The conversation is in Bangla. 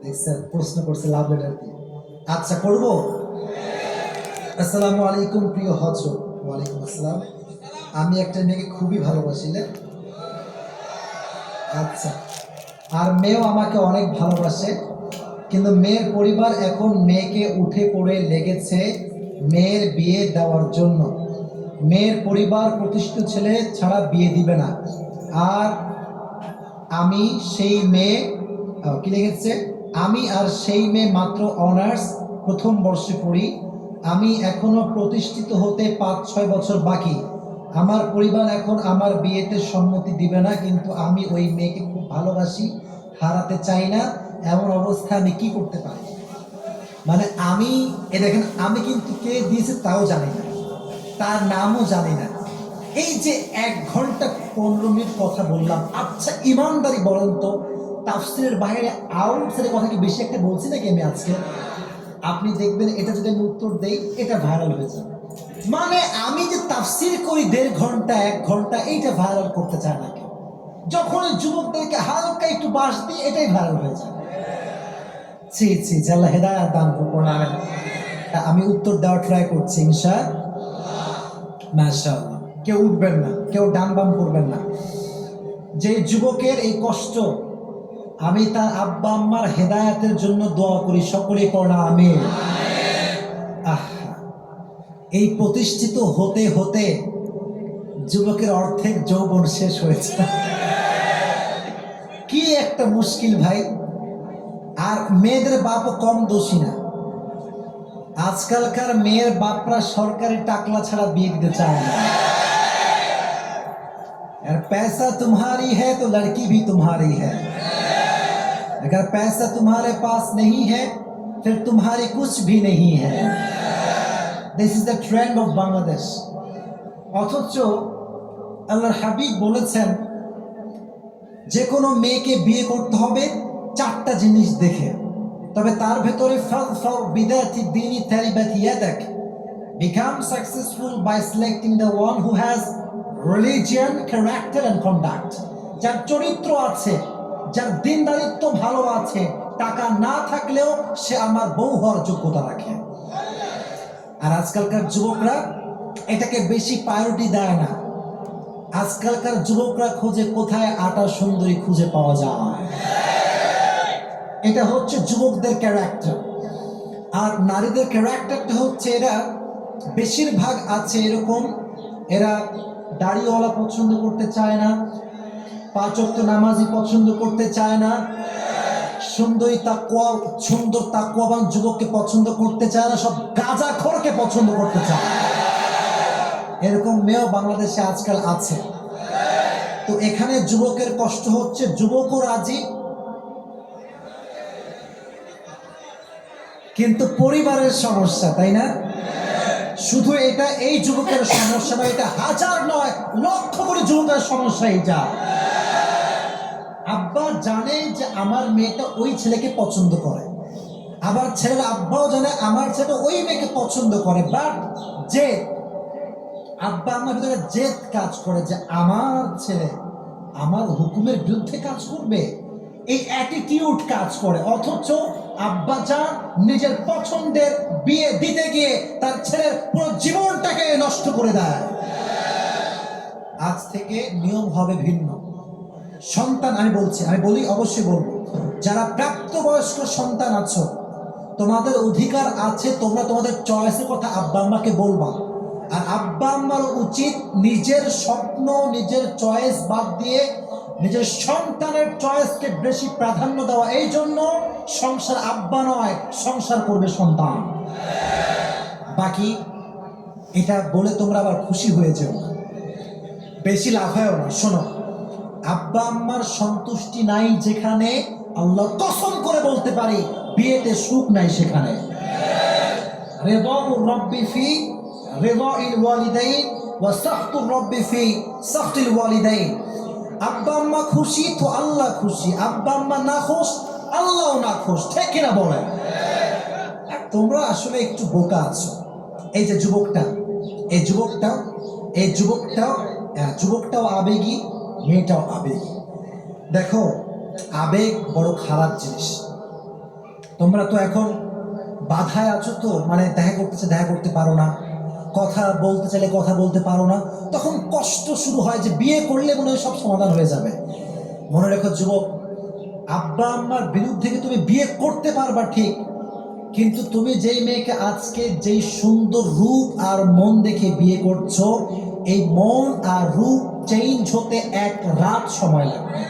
দেখছেন, প্রশ্ন করছে লাভ লেটার দিয়ে। আচ্ছা, করব। আসসালামু আলাইকুম প্রিয় হজরত। ওয়ালাইকুম আসসালাম। আমি একটা মেয়েকে খুবই ভালোবাসিলে। আচ্ছা, আর মেয়েও আমাকে অনেক ভালোবাসে, কিন্তু মেয়ের পরিবার এখন মেয়েকে উঠে পড়ে লেগেছে মেয়ের বিয়ে দেওয়ার জন্য। মেয়ের পরিবার প্রতিষ্ঠিত ছেলে ছাড়া বিয়ে দিবে না। আর আমি সেই মেয়ে কি লিখেছে, আমি আর সেই মেয়ে মাত্র অনার্স প্রথম বর্ষে পড়ি। আমি এখনো প্রতিষ্ঠিত হতে 5-6 বছর বাকি। আমার পরিবার এখন আমার বিয়েতে সম্মতি দিবে না, কিন্তু আমি ওই মেয়েকে খুব ভালোবাসি, হারাতে চাই না। এমন অবস্থা আমি কি করতে পারি? মানে আমি দেখেন, আমি কিন্তু কে দিয়েছে তাও জানি না, তার নামও জানি না। এই যে 1 ঘন্টা 15 মিনিট কথা বললাম, আচ্ছা ইমানদারি বলেন তো, তাফসিরের বাইরে আউটসাইডের কথা কি বেশি একটা বলছি নাকি আমি আজকে? আপনি দেখবেন এটা যদি আমি উত্তর দেই, এটা ভাইরাল হয়ে যাবে। মানে আমি যে তাফসির করি 1.5 ঘন্টা 1 ঘন্টা, এইটা ভাইরাল করতে চায় না কেউ। যখন যুবকদেরকে হালকা একটু বাস দিই, এটাই ভাইরাল হয়ে যায়। ছি ছি, আল্লাহ হেদায়েত দান করুন। আমি উত্তর দেওয়ার ট্রাই করছি ইনশাআল্লাহ। মাশাআল্লাহ। কেউ উঠবেন না, কেউ ডান বাম করবেন না। যে যুবকের এই কষ্ট, আমি তার আব্বা আম্মার হেদায়েতের জন্য দোয়া করি, সকলেই পড়া আমিন। এই প্রতিষ্ঠিত হতে হতে যুবকের অর্ধেক যৌবন শেষ হয়েছে। কি একটা মুশকিল ভাই। আর মেয়েদের বাপও কম দোষী না। আজকালকার মেয়ের বাপরা সরকারি টাকলা ছাড়া বিয়ে দিতে চায় না। अगर पैसा तुम्हारी है तो लड़की भी तुम्हारी है, अगर पैसा तुम्हारे पास नहीं है फिर तुम्हारी कुछ भी नहीं है। This is the trend of Bangladesh. অথচ আল্লাহর হাবিব বলেছেন, যে কোনো মেয়েকে বিয়ে করতে হবে 4টা জিনিস দেখে, তবে তার ভেতরে ফাযফার বিদাতি দ্বীনি তারিবাত ইয়াদাক, become successful by selecting the one who has religion, character and conduct। যার চরিত্র আছে, যার দিনদারিত্ব ভালো আছে, টাকা না থাকলেও সে আমার বউ হওয়ার যোগ্যতা রাখে। আর আজকালকার যুবকরা এটাকে বেশি প্রায়োরিটি দেয় না। আজকালকার যুবকরা খোঁজে কোথায় আটা সুন্দরী খুঁজে পাওয়া যায়। এটা হচ্ছে যুবকদের ক্যারেক্টার। আর নারীদের ক্যারেক্টারটা হচ্ছে, এরা বেশিরভাগ আছে এরকম, এরা দাড়িওয়ালা পছন্দ করতে চায় না, 5 ওয়াক্ত নামাজি পছন্দ করতে চায় না, সুন্দর তাকওয়াবান যুবককে পছন্দ করতে চায় না, সব গাঁজাখোরকে পছন্দ করতে চায়। এরকম মেয়েও বাংলাদেশে আজকাল আছে। তো এখানে যুবকের কষ্ট হচ্ছে, যুবকও রাজি, কিন্তু পরিবারের সমস্যা, তাই না? শুধু এটা এই যুবকের সমস্যা নয়, এটা হাজার নয় লক্ষ কোটি যুবকের সমস্যা। এটা আব্বা জানে যে আমার মেয়েটা ওই ছেলেকে পছন্দ করে, আবার ছেলের আব্বাও জানে আমার ছেলেটা ওই মেয়েকে পছন্দ করে, বাট যে আব্বা আমার ভিতরে জেদ কাজ করে যে আমার ছেলে আমার হুকুমের বিরুদ্ধে কাজ করবে, এই অ্যাটিটিউড কাজ করে। অথচ আব্বা জান নিজের পছন্দের বিয়ে দিতে গিয়ে তার ছেলের পুরো জীবনটাকে নষ্ট করে দেয়। আজ থেকে নিয়ম হবে ভিন্ন। সন্তান, আমি বলি, অবশ্যই বলবো, যারা প্রাপ্তবয়স্ক সন্তান আছো, তোমাদের অধিকার আছে, তোমরা তোমাদের চয়েসের কথা আব্বা আম্মাকে বলবা। আর আব্বা আম্মার উচিত নিজের স্বপ্ন, নিজের চয়েস বাদ দিয়ে নিজের সন্তানের চয়েসকে বেশি প্রাধান্য দেওয়া। এই জন্য সংসার আব্বা নয়, সংসার করবে সন্তান। বাকি এটা বলে তোমরা আবার খুশি হয়ে যাও, বেশি লাফায়ও না। শোনো, আব্বা আম্মার সন্তুষ্টি নাই যেখানে, আল্লাহ কসম করে বলতে পারি বিয়েতে সুখ নাই সেখানে। রিদাউর রাব্বি ফি রিদাইল ওয়ালিদাইন ওয়া সাখতুর রাব্বি ফি সাখতিল ওয়ালিদাইন। আব্বা আম্মা খুশি তো আল্লাহ খুশি, আব্বা আম্মা না খুশ আল্লাহও না খুশ, ঠিক কিনা বলেন? তোমরা আসলে একটু বোকা আছো। এই যে যুবকটাও আবেগী, মেয়েটাও আবেগী। দেখো, আবেগ বড় খারাপ জিনিস। তোমরা তো এখন বাধায় আছো, তো মানে দেখা করতেছে দেখা করতে পারো না, কথা বলতে চাইলে কথা বলতে পারো না, তখন কষ্ট শুরু হয় যে বিয়ে করলে মনে হয় সব সমাধান হয়ে যাবে। মনে রেখো যুবক, আব্বা আম্মার বিরুদ্ধে কি তুমি বিয়ে করতে পারবা ঠিক, কিন্তু তুমি যেই মেয়েকে আজকে যেই সুন্দর রূপ আর মন দেখে বিয়ে করছো, এই মন আর রূপ চেঞ্জ হতে এক রাত সময় লাগবে।